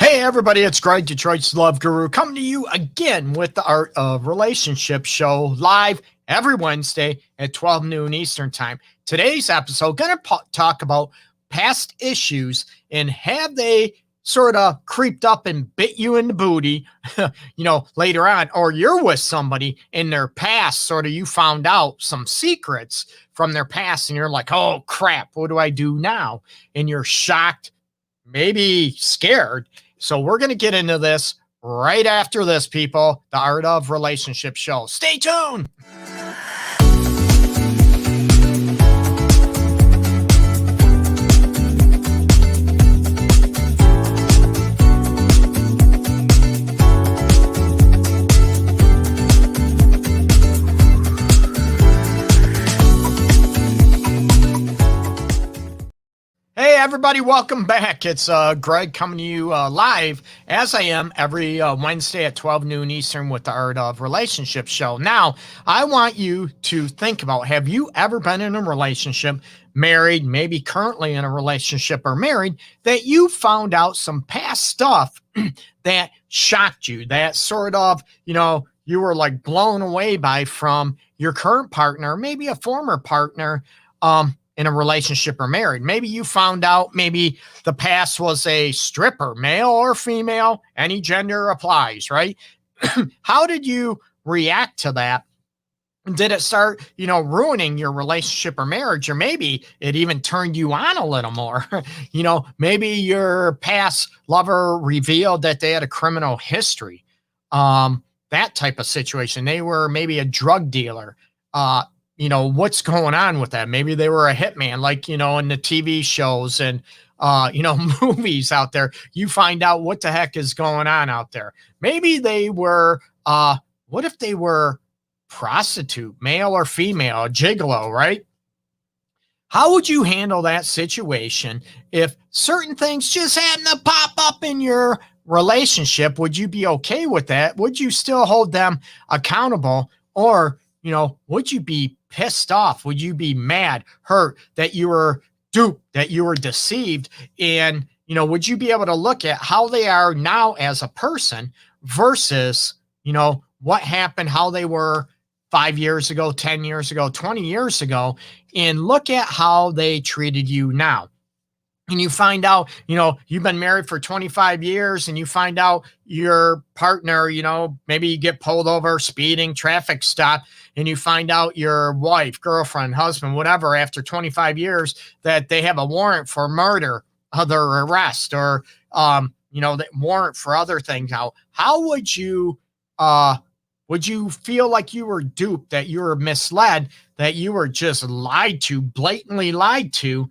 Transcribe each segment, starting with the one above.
Hey everybody, it's Greg, Detroit's Love Guru, coming to you again with the Art of Relationship show live every Wednesday at 12 noon Eastern time. Today's episode, going to talk about past issues and have they sort of creeped up and bit you in the booty, later on, or you're with somebody in their past, sort of you found out some secrets from their past and you're like, oh crap, what do I do now? And you're shocked, maybe scared. So we're going to get into this right after this, people. The Art of Relationship show. Stay tuned. Hey everybody, welcome back. It's Greg coming to you live as I am every Wednesday at 12 noon Eastern with the Art of Relationship show. Now, I want you to think about, have you ever been in a relationship, married, maybe currently in a relationship or married, that you found out some past stuff that shocked you, that sort of, you were like blown away by from your current partner, maybe a former partner, in a relationship or married. Maybe you found out maybe the past was a stripper, male or female, any gender applies, right? How did you react to that? Did it start, ruining your relationship or marriage? Or maybe it even turned you on a little more. Maybe your past lover revealed that they had a criminal history. That type of situation. They were maybe a drug dealer. What's going on with that? Maybe they were a hitman, like, in the TV shows and, movies out there. You find out what the heck is going on out there. Maybe they were, what if they were prostitute, male or female, a gigolo, right? How would you handle that situation if certain things just happen to pop up in your relationship? Would you be okay with that? Would you still hold them accountable? Or, would you be pissed off? Would you be mad, hurt that you were duped, that you were deceived? And, would you be able to look at how they are now as a person versus, what happened, how they were 5 years ago, 10 years ago, 20 years ago, and look at how they treated you now? And you find out, you've been married for 25 years and you find out your partner, maybe you get pulled over, speeding, traffic stop, and you find out your wife, girlfriend, husband, whatever, after 25 years that they have a warrant for murder, other arrest, or, that warrant for other things. How would you feel like you were duped, that you were misled, that you were just lied to, blatantly lied to?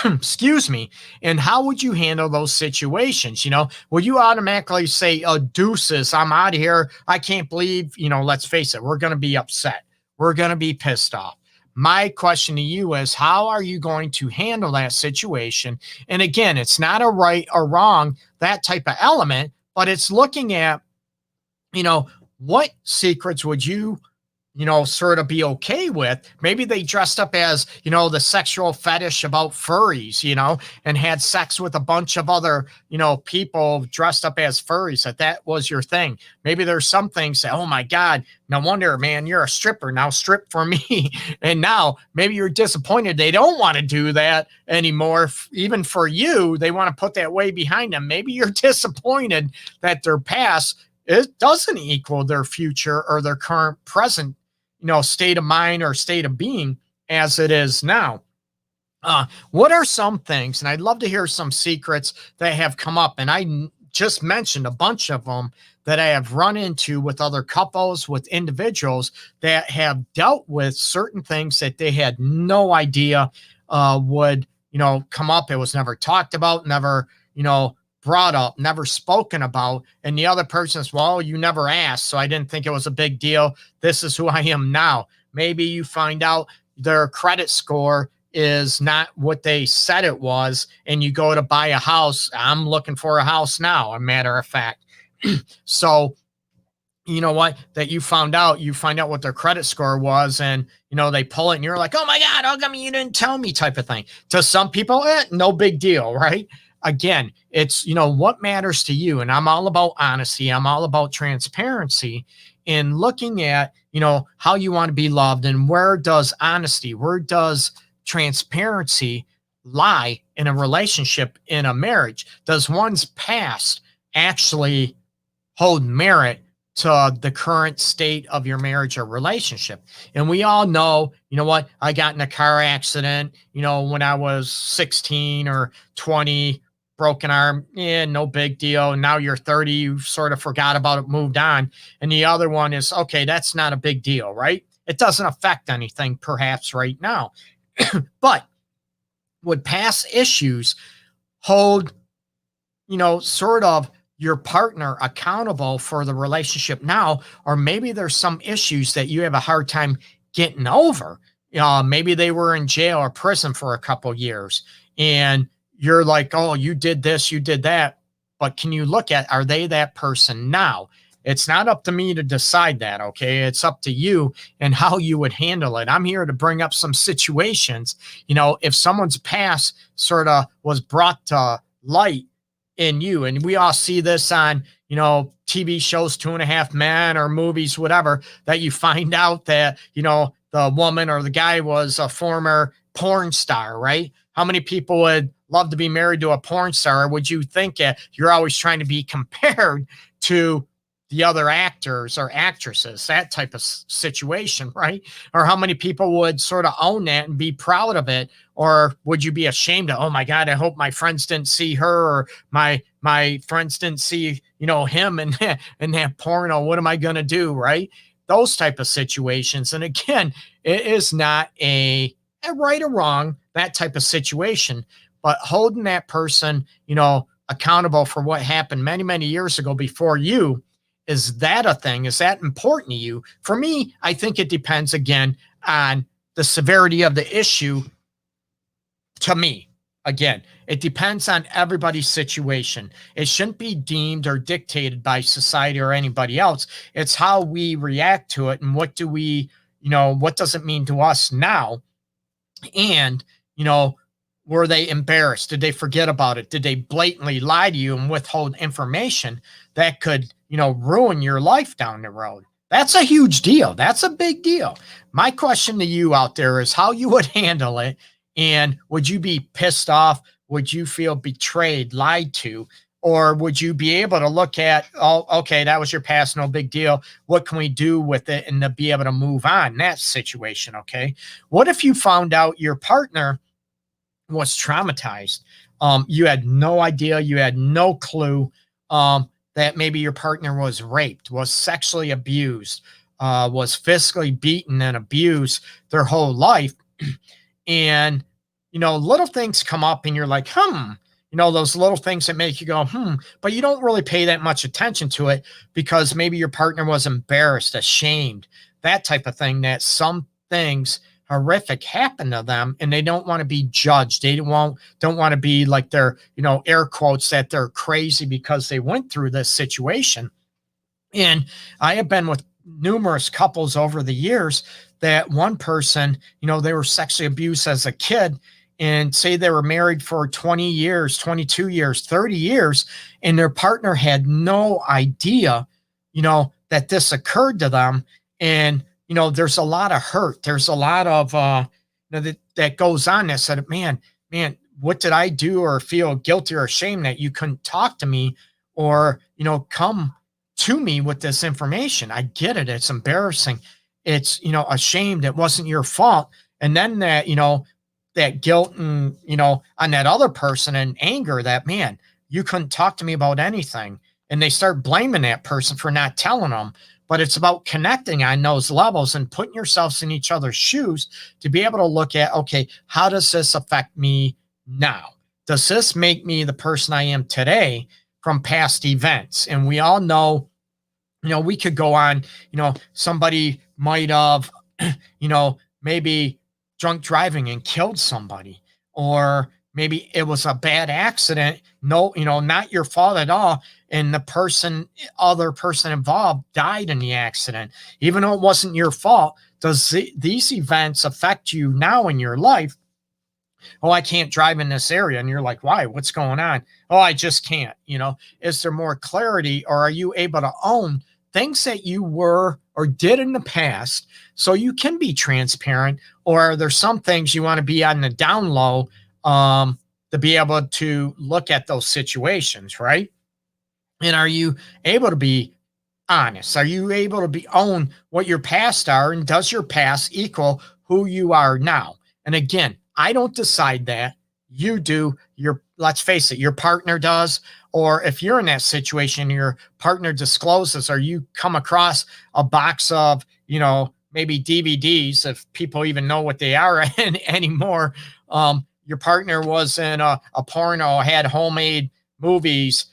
Excuse me. And how would you handle those situations? Would you automatically say, oh, deuces, I'm out of here. I can't believe, let's face it, we're going to be upset. We're going to be pissed off. My question to you is, how are you going to handle that situation? And again, it's not a right or wrong, that type of element, but it's looking at, what secrets would you sort of be okay with? Maybe they dressed up as, the sexual fetish about furries, and had sex with a bunch of other, people dressed up as furries, that was your thing. Maybe there's some things that, oh my God, no wonder, man, you're a stripper. Now strip for me. And now maybe you're disappointed. They don't want to do that anymore. Even for you, they want to put that way behind them. Maybe you're disappointed that their past, it doesn't equal their future or their current present state of mind or state of being as it is now. What are some things, and I'd love to hear some secrets that have come up, and I just mentioned a bunch of them that I have run into with other couples, with individuals that have dealt with certain things that they had no idea would, come up. It was never talked about, never, brought up, never spoken about. And the other person says, well, you never asked, so I didn't think it was a big deal. This is who I am now. Maybe you find out their credit score is not what they said it was, and you go to buy a house. I'm looking for a house now, a matter of fact. So, you know what, that you find out what their credit score was, and, they pull it and you're like, oh my God, how come you didn't tell me, type of thing. To some people, no big deal, right? again, it's, what matters to you. And I'm all about honesty. I'm all about transparency in looking at, how you want to be loved, and where does honesty, where does transparency lie in a relationship, in a marriage? Does one's past actually hold merit to the current state of your marriage or relationship? And we all know, what, I got in a car accident, when I was 16 or 20, broken arm, yeah, no big deal. Now you're 30, you sort of forgot about it, moved on. And the other one is, okay, that's not a big deal, right? It doesn't affect anything perhaps right now. But would past issues hold, sort of your partner accountable for the relationship now? Or maybe there's some issues that you have a hard time getting over. Maybe they were in jail or prison for a couple years, and you're like, oh, you did this, you did that. But can you look at, are they that person now? It's not up to me to decide that, okay? It's up to you and how you would handle it. I'm here to bring up some situations. If someone's past sort of was brought to light in you, and we all see this on, TV shows, 2.5 Men, or movies, whatever, that you find out that, the woman or the guy was a former porn star, right? How many people would love to be married to a porn star? Or would you think you're always trying to be compared to the other actors or actresses, that type of situation, right? Or how many people would sort of own that and be proud of it? Or would you be ashamed of, oh my God, I hope my friends didn't see her, or my friends didn't see, him and that porno. What am I going to do? Right? Those type of situations. And again, it is not a right or wrong, that type of situation, but holding that person, accountable for what happened many, many years ago before you. Is that a thing? Is that important to you? For me, I think it depends, again, on the severity of the issue. To me, again, it depends on everybody's situation. It shouldn't be deemed or dictated by society or anybody else. It's how we react to it, and what do we, what does it mean to us now? And, were they embarrassed? Did they forget about it? Did they blatantly lie to you and withhold information that could, ruin your life down the road? That's a huge deal. That's a big deal. My question to you out there is how you would handle it. And would you be pissed off? Would you feel betrayed, lied to? Or would you be able to look at, oh, okay, that was your past, no big deal. What can we do with it, and to be able to move on in that situation, okay? What if you found out your partner was traumatized? You had no idea, you had no clue that maybe your partner was raped, was sexually abused, was physically beaten and abused their whole life. And, little things come up and you're like, those little things that make you go, but you don't really pay that much attention to it because maybe your partner was embarrassed, ashamed, that type of thing, that some things horrific happen to them and they don't want to be judged. They don't want to be like, they're, air quotes, that they're crazy because they went through this situation. And I have been with numerous couples over the years that one person, they were sexually abused as a kid, and say they were married for 20 years, 22 years, 30 years, and their partner had no idea, that this occurred to them. And, there's a lot of hurt. There's a lot of, that goes on that said, man, what did I do, or feel guilty or ashamed that you couldn't talk to me or, come to me with this information? I get it. It's embarrassing. It's, ashamed. It wasn't your fault. And then that, that guilt and, on that other person, and anger that, man, you couldn't talk to me about anything. And they start blaming that person for not telling them. But it's about connecting on those levels and putting yourselves in each other's shoes to be able to look at, okay, how does this affect me now? Does this make me the person I am today from past events? And we all know, we could go on, somebody might have, maybe drunk driving and killed somebody, or maybe it was a bad accident. No, not your fault at all. And the other person involved died in the accident, even though it wasn't your fault. Does these events affect you now in your life? Oh, I can't drive in this area. And you're like, why? What's going on? Oh, I just can't. Is there more clarity, or are you able to own things that you were or did in the past so you can be transparent? Or are there some things you want to be on the down low to be able to look at those situations, right? And are you able to be honest? Are you able to be own what your past are? And does your past equal who you are now? And again, I don't decide that. You do. Let's face it, your partner does. Or if you're in that situation, your partner discloses, or you come across a box of, maybe DVDs, if people even know what they are anymore. Your partner was in a porno, had homemade movies,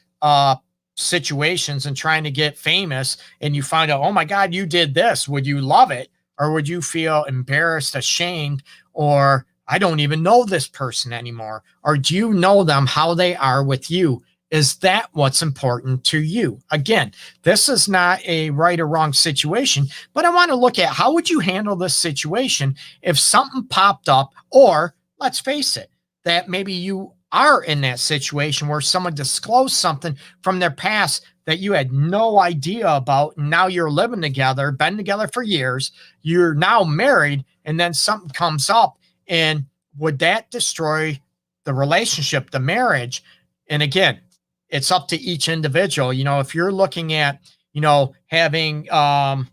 situations, and trying to get famous, and you find out, oh my God, you did this. Would you love it? Or would you feel embarrassed, ashamed, or I don't even know this person anymore? Or do you know them how they are with you? Is that what's important to you? Again, this is not a right or wrong situation, but I want to look at how would you handle this situation if something popped up, or let's face it, that maybe you are in that situation where someone disclosed something from their past that you had no idea about. And now you're living together, been together for years. You're now married, and then something comes up. And would that destroy the relationship, the marriage? And again, it's up to each individual. If you're looking at, having a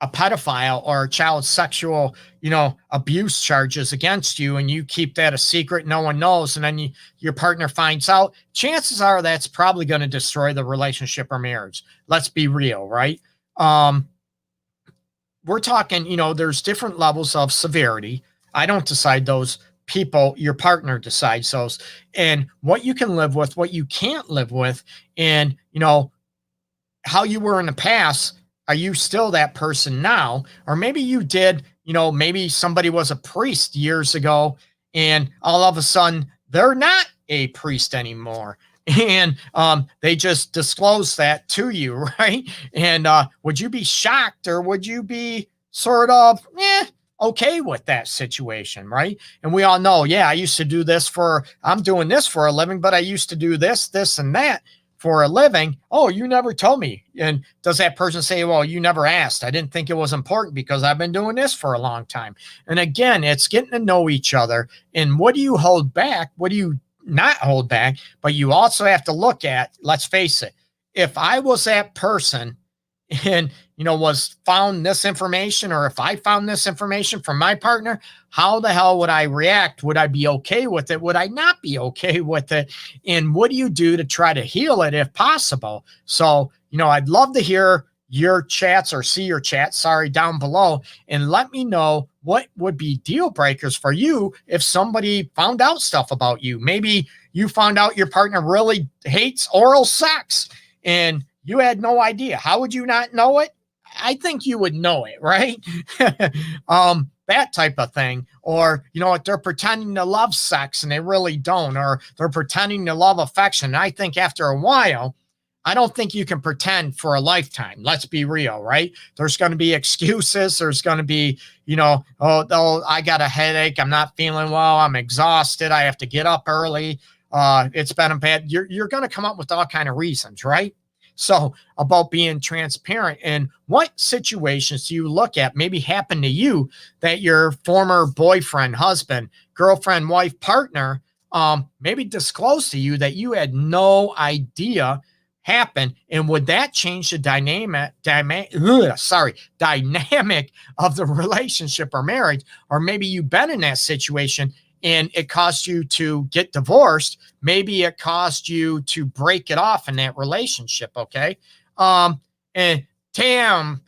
pedophile or child sexual, abuse charges against you, and you keep that a secret, no one knows, and then your partner finds out, chances are that's probably going to destroy the relationship or marriage. Let's be real, right? We're talking, there's different levels of severity. I don't decide those. People, your partner decides those, and what you can live with, what you can't live with, and how you were in the past. Are you still that person now? Or maybe you did, maybe somebody was a priest years ago, and all of a sudden they're not a priest anymore. And they just disclosed that to you, right? And would you be shocked, or would you be sort of, okay with that situation, right? And we all know, I used to do this I'm doing this for a living, but I used to do this, and that for a living. Oh, you never told me. And does that person say, well, you never asked? I didn't think it was important because I've been doing this for a long time. And again, it's getting to know each other. And what do you hold back? What do you not hold back? But you also have to look at, let's face it, if I was that person and, was found this information, or if I found this information from my partner, how the hell would I react? Would I be okay with it? Would I not be okay with it? And what do you do to try to heal it if possible? So, I'd love to hear your chats, or see your chats, down below, and let me know what would be deal breakers for you if somebody found out stuff about you. Maybe you found out your partner really hates oral sex and you had no idea. How would you not know it? I think you would know it, right? That type of thing. Or, they're pretending to love sex and they really don't, or they're pretending to love affection. And I think after a while, I don't think you can pretend for a lifetime. Let's be real, right? There's going to be excuses. There's going to be, oh, I got a headache. I'm not feeling well. I'm exhausted. I have to get up early. It's been a bad. You're going to come up with all kind of reasons, right? So about being transparent, and what situations do you look at maybe happen to you that your former boyfriend, husband, girlfriend, wife, partner maybe disclosed to you that you had no idea happened? And would that change the dynamic of the relationship or marriage? Or maybe you've been in that situation and it caused you to get divorced. Maybe it caused you to break it off in that relationship. Okay. And Tam,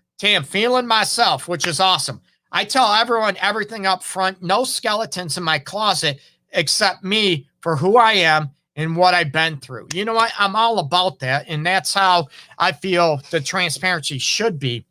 feeling myself, which is awesome. I tell everyone everything up front, no skeletons in my closet except me for who I am and what I've been through. You know what? I'm all about that. And that's how I feel the transparency should be.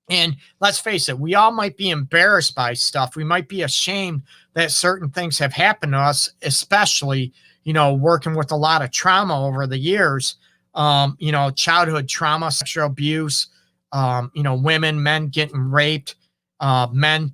And let's face it, we all might be embarrassed by stuff. We might be ashamed that certain things have happened to us, especially, working with a lot of trauma over the years, childhood trauma, sexual abuse, women, men getting raped, men,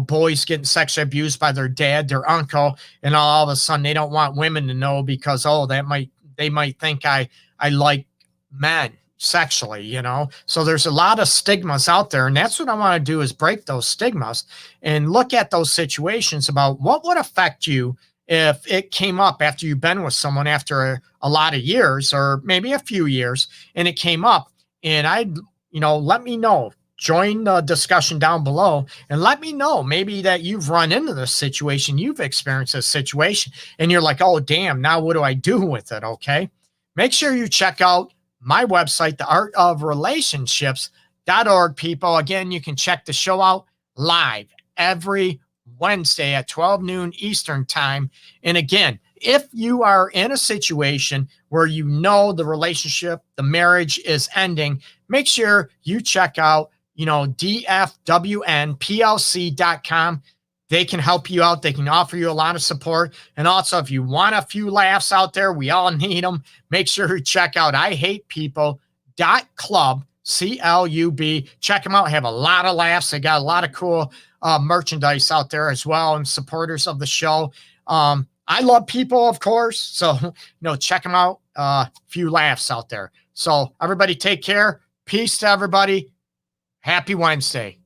boys getting sexually abused by their dad, their uncle, and all of a sudden they don't want women to know because, oh, they might think I like men sexually. So there's a lot of stigmas out there, and that's what I want to do is break those stigmas and look at those situations about what would affect you if it came up after you've been with someone after a lot of years or maybe a few years and it came up. And let me know. Join the discussion down below and let me know maybe that you've run into this situation, you've experienced this situation, and you're like, oh, damn, now what do I do with it? Okay. Make sure you check out my website, theartofrelationships.org, people. Again, you can check the show out live every Wednesday at 12 noon Eastern time. And again, if you are in a situation where the relationship, the marriage is ending, make sure you check out, dfwnplc.com. They can help you out. They can offer you a lot of support. And also, if you want a few laughs out there, we all need them. Make sure you check out ihatepeople.club, CLUB. Check them out. Have a lot of laughs. They got a lot of cool merchandise out there as well, and supporters of the show. I love people, of course. So, check them out. A few laughs out there. So everybody take care. Peace to everybody. Happy Wednesday.